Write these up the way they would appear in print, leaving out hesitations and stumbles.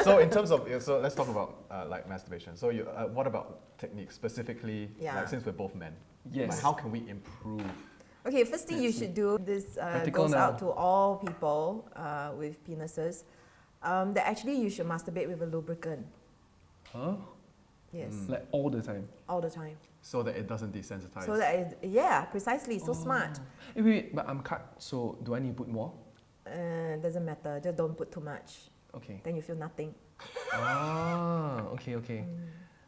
So in terms of, so let's talk about like masturbation. So you, what about techniques specifically? Like since we're both men, like how can we improve? Okay, first thing you should do, this goes out to all people with penises, that actually you should masturbate with a lubricant. Huh? Yes. Like all the time? All the time. So that it doesn't desensitize. So that it, yeah, precisely, so smart. Wait, but I'm cut, so do I need to put more? Doesn't matter, just don't put too much. Okay. Then you feel nothing. Okay.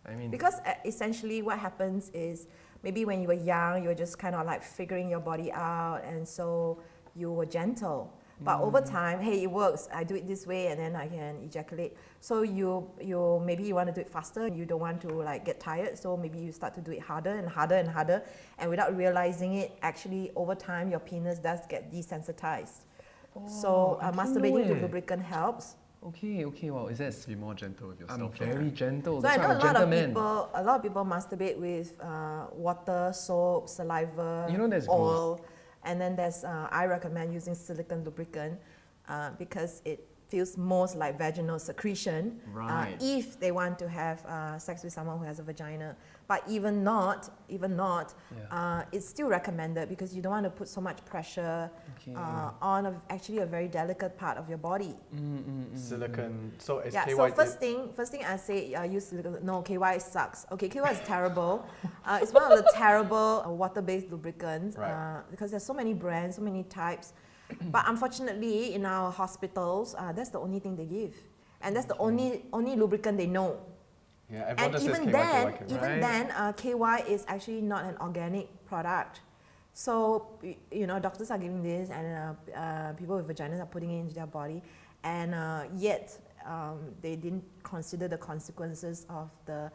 I mean, because essentially what happens is maybe when you were young, you were just kind of like figuring your body out, and so you were gentle. But over time, hey, it works. I do it this way, and then I can ejaculate. So you maybe you want to do it faster. You don't want to like get tired. So maybe you start to do it harder and harder and harder, and without realizing it, actually over time your penis does get desensitized. So masturbating with lubricant helps. Okay, wow, is that? Be more gentle with yourself. I'm very gentle. So I know a lot of people masturbate with water, soap, saliva, oil. And then there's, I recommend using silicone lubricant because it feels most like vaginal secretion if they want to have sex with someone who has a vagina. But even not, it's still recommended because you don't want to put so much pressure on actually a very delicate part of your body. Silicone, so is KY... So first thing I say, use silicone. No, KY sucks. Okay, KY is terrible. It's one of the terrible water-based lubricants because there's so many brands, so many types. But unfortunately, in our hospitals, that's the only thing they give. And that's the only lubricant they know. Yeah, and even then, KY is actually not an organic product. So, you know, doctors are giving this, and people with vaginas are putting it into their body, and yet they didn't consider the consequences of the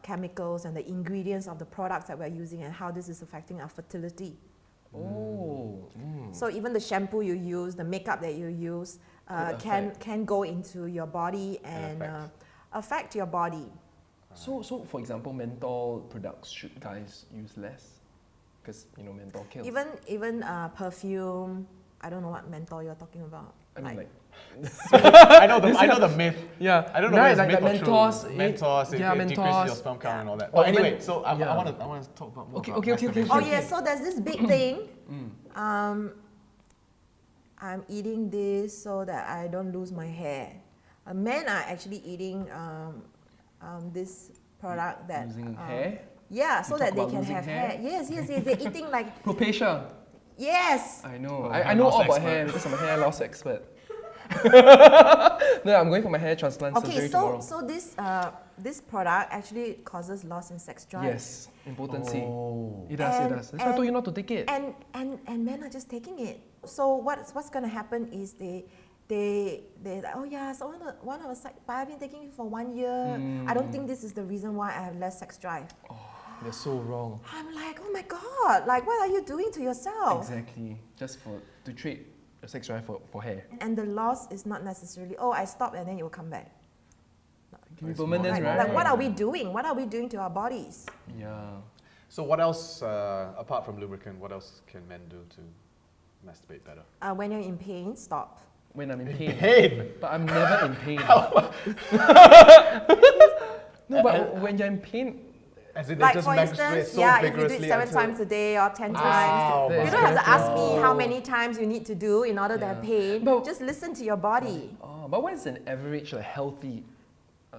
chemicals and the ingredients of the products that we're using and how this is affecting our fertility. So even the shampoo you use, the makeup that you use, can go into your body and affect your body. So for example, menthol products, should guys use less? Because, you know, menthol kills. Even perfume, I don't know what menthol you're talking about. I mean, like I know the myth. Yeah, I don't know whether it's myth or Mentos, true. Mentos, it decreases your sperm count and all that. But anyway, so I want to talk about more about masturbation. Oh yeah, so there's this big thing. I'm eating this so that I don't lose my hair. Men are actually eating this product that losing hair. Yeah, so that they can have hair. Yes. They're eating like Propecia. Yes. I know. I know all about hair because I'm a hair loss expert. No, I'm going for my hair transplant surgery tomorrow. So this product actually causes loss in sex drive. Yes, impotency. It does. That's why I told you not to take it. And men are just taking it. So what's going to happen is they like, oh yeah, so one of us like, but I've been taking it for 1 year. I don't think this is the reason why I have less sex drive. They're so wrong. I'm like, oh my god, like what are you doing to yourself? Exactly, just to trade your sex drive for hair. And the loss is not necessarily, oh, I stop and then it will come back. Permanent, right? Like what are we doing? What are we doing to our bodies? Yeah. So what else, apart from lubricant, what else can men do to masturbate better? When you're in pain, stop. When I'm in pain. But I'm never in pain. No, but when you're in pain, as in like just for instance, so if you do it 7 times a day or 10 times, you don't have to ask me how many times you need to do in order to have pain. Just listen to your body. But what is an average, like, healthy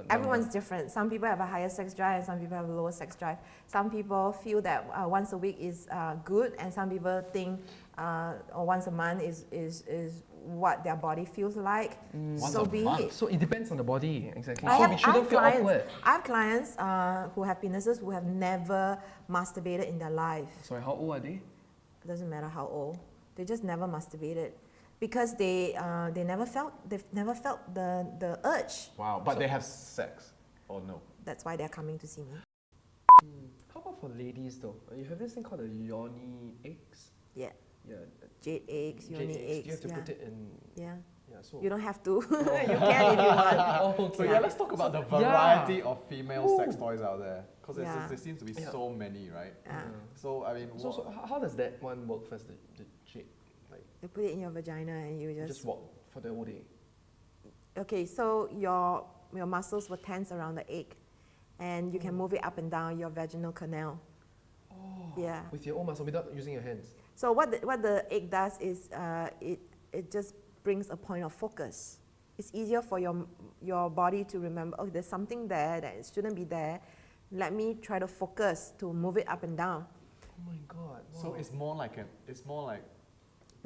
Everyone's different. Some people have a higher sex drive and some people have a lower sex drive. Some people feel that once a week is good, and some people think or once a month is what their body feels like. So be it. So it depends on the body, exactly. So we shouldn't feel awkward. I have clients who have penises who have never masturbated in their life. Sorry, how old are they? It doesn't matter how old. They just never masturbated. Because they've never felt the urge. Wow, but they have sex, or no? That's why they're coming to see me. How about for ladies though? You have this thing called the yoni eggs. Yeah. Yeah. Jade eggs, yoni eggs. You have to put it in. Yeah. Yeah. So you don't have to. You can if you want. So let's talk about the variety of female sex toys out there, because there seems to be so many, right? So I mean, so how does that one work first? The jade. You put it in your vagina and you just walk for the whole day? Okay, so your muscles will tense around the egg, and you can move it up and down your vaginal canal. Oh, yeah. With your own muscle without using your hands. So what the egg does is it just brings a point of focus. It's easier for your body to remember, oh, there's something there that shouldn't be there. Let me try to focus to move it up and down. Oh my God! Wow. So it's more like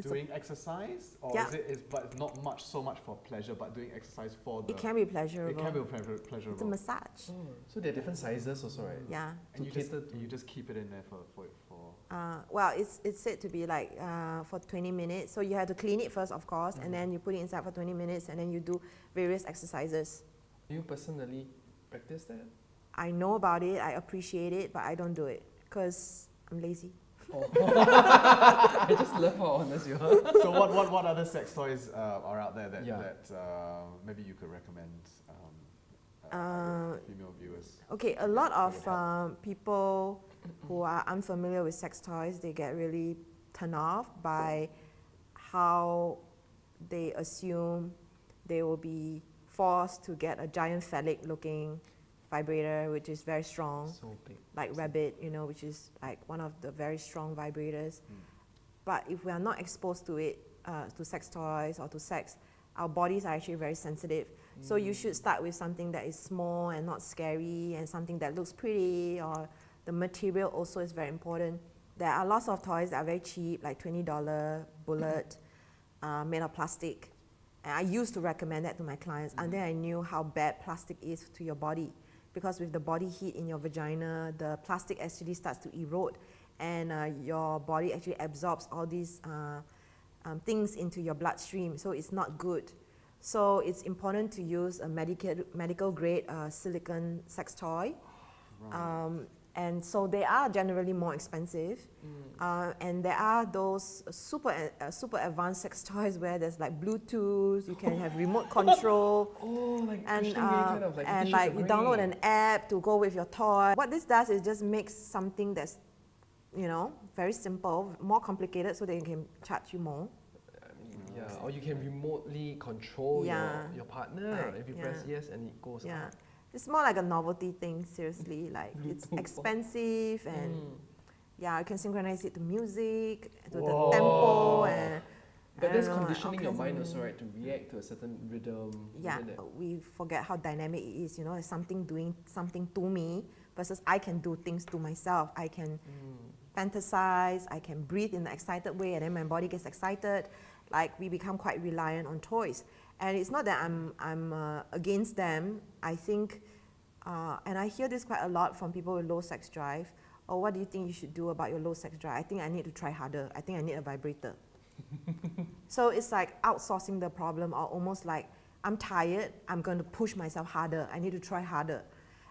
doing exercise, or yeah. but not so much for pleasure, but doing exercise for the. It can be pleasurable. It can be pleasurable. It's a massage. Oh, so there are different sizes also, right? Yeah. And you just keep it in there for. Well, it's said to be like for 20 minutes. So you have to clean it first, of course, and then you put it inside for 20 minutes, and then you do various exercises. Do you personally practice that? I know about it, I appreciate it, but I don't do it because I'm lazy. Oh. I just love how honest you are. So what other sex toys are out there that maybe you could recommend female viewers? Okay, a lot of people who are unfamiliar with sex toys, they get really turned off by how they assume they will be forced to get a giant phallic looking vibrator, which is very strong, so big, like Rabbit, which is like one of the very strong vibrators. But if we are not exposed to it, to sex toys or to sex, our bodies are actually very sensitive. So you should start with something that is small and not scary, and something that looks pretty, or the material also is very important. There are lots of toys that are very cheap, like $20 bullet, made of plastic. And I used to recommend that to my clients, and then I knew how bad plastic is to your body. Because with the body heat in your vagina, the plastic actually starts to erode, and your body actually absorbs all these things into your bloodstream, so it's not good. So it's important to use a medical grade silicone sex toy. Right. And so they are generally more expensive. And there are those super advanced sex toys where there's like Bluetooth, you can have remote control. Like and kind of like you download an app to go with your toy. What this does is just makes something that's, very simple, more complicated, so they can charge you more. Or you can remotely control your partner. If you press yes and it goes out. It's more like a novelty thing, seriously. Like it's expensive, and you can synchronize it to music, to the tempo, and but there's conditioning your mind also, right, to react to a certain rhythm. Yeah, we forget how dynamic it is. There's something doing something to me versus I can do things to myself. I can fantasize, I can breathe in an excited way, and then my body gets excited. Like we become quite reliant on toys. And it's not that I'm against them. I think, and I hear this quite a lot from people with low sex drive. Oh, what do you think you should do about your low sex drive? I think I need to try harder. I think I need a vibrator. So it's like outsourcing the problem, or almost like, I'm tired, I'm going to push myself harder. I need to try harder.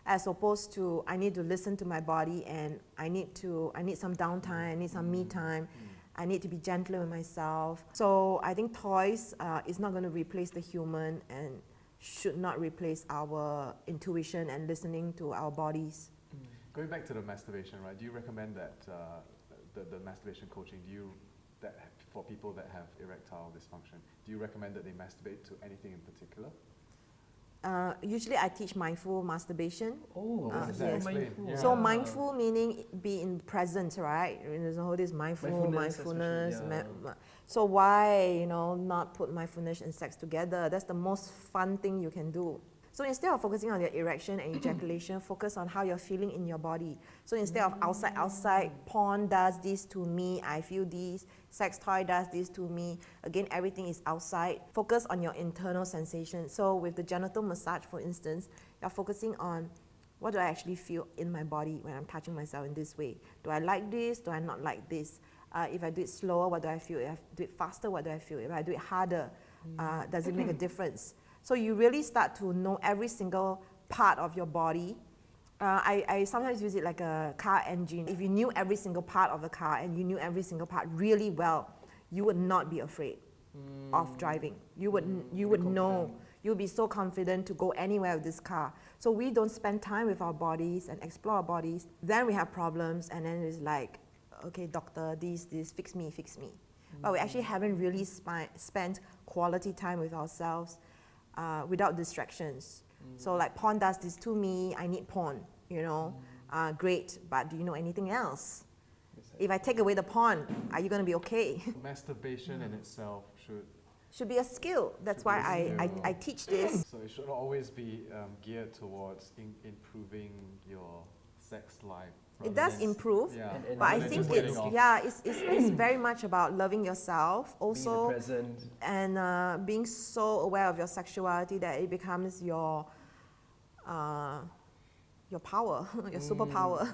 As opposed to, I need to listen to my body, and I need some downtime, I need some me time. I need to be gentler with myself. So I think toys is not going to replace the human, and should not replace our intuition and listening to our bodies. Going back to the masturbation, right? Do you recommend that the masturbation coaching? For people that have erectile dysfunction, do you recommend that they masturbate to anything in particular? Usually I teach mindful masturbation. Yes. Yeah. So mindful meaning be in present, right? There's all this mindfulness. So why, not put mindfulness and sex together? That's the most fun thing you can do. So instead of focusing on your erection and ejaculation, focus on how you're feeling in your body. So instead of outside, porn does this to me, I feel this, sex toy does this to me. Again, everything is outside. Focus on your internal sensation. So with the genital massage, for instance, you're focusing on, what do I actually feel in my body when I'm touching myself in this way? Do I like this? Do I not like this? If I do it slower, what do I feel? If I do it faster, what do I feel? If I do it harder, does it make a difference? So you really start to know every single part of your body. I sometimes use it like a car engine. If you knew every single part of the car and you knew every single part really well, you would not be afraid of driving. You would know. You'll be so confident to go anywhere with this car. So we don't spend time with our bodies and explore our bodies. Then we have problems, and then it's like, okay, doctor, this, fix me. but we actually haven't really spent quality time with ourselves without distractions. So like porn does this to me, I need porn, you know. Great, but do you know anything else? If I take away the porn, are you going to be okay? Masturbation in itself should be a skill. That's why I teach this. So it should always be geared towards improving your sex life. It does improve, yeah. but I think it's very much about loving yourself also, being present, and being so aware of your sexuality that it becomes your power, your superpower.